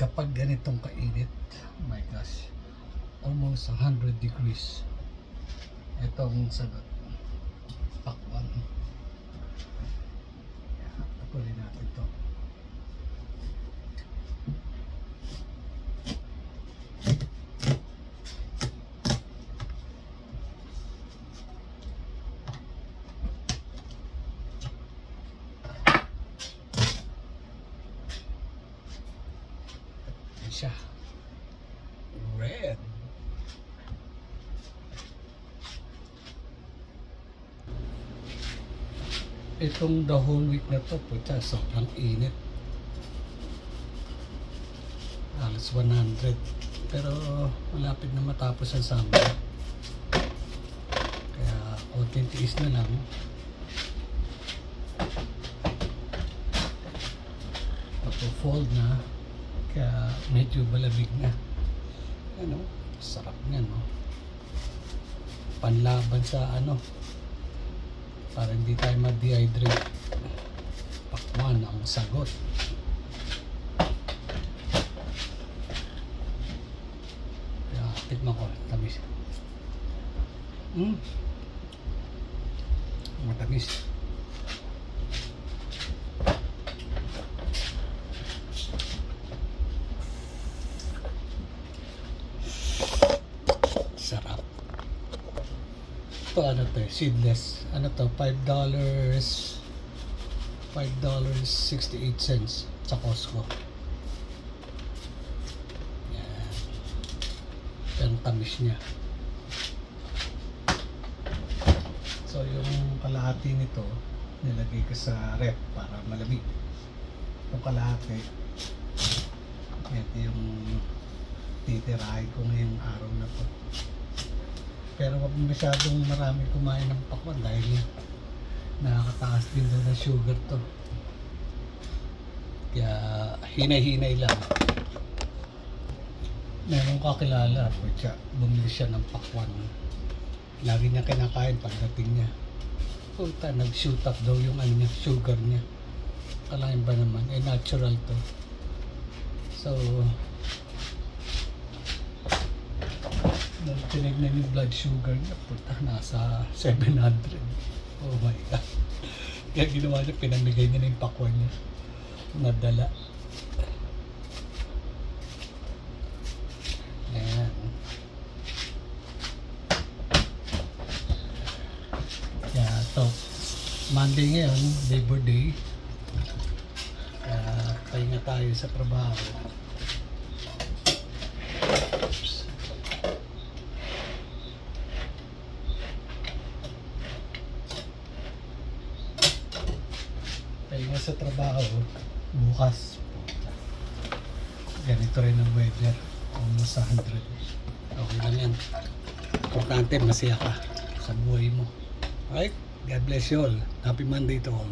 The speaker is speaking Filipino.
kapag ganitong kainit, oh my gosh, almost 100 degrees. Itong sagot, pakwan. Tapunin natin to. Siya red. Itong the whole week na to, puta, sobrang init. Halos 100. Pero malapit na matapos ang summer. Kaya konting tiis na lang. Pag-fold na, kaya medyo malamig na. Ano, sarap nga, no? Panlaban sa ano, para hindi tayo ma-dehydrate. Pakwan ang sagot. Kaya tikman ko, tamis. Matamis. Sarap. Ito ano to, seedless. Ano to, $5.68 sa Costco. Yan. Yan tamis niya. So yung kalahati nito, nilagay ko sa ref para malamig. Yung kalahati, ito yung titirahin ko ngayong araw na to. Pero wag masyadong marami kumain ng pakwan dahil nakakataas din daw na sugar to. Kaya hinay-hinay lang. Meron kakilala, bumili siya ng pakwan. Lagi niya kinakain pagdating niya. Puta, nag-shoot up daw yung ano niya, sugar niya. Kalahin ba naman, natural to. So, nung tinignan yung blood sugar niya, puta, nasa 700. Oh my God. Kaya ginawa niya, pinamigay niya na yung pakwan niya. Nadala. Ayan. Kaya ito, Monday ngayon, Labor Day. Kaya pahinga tayo sa trabaho. Pahinga sa trabaho, bukas. Ganito rin ang weather. Almost 100. Okay lang yan. Importante, masaya ka sa buhay mo. Alright? God bless you all. Happy Monday to all.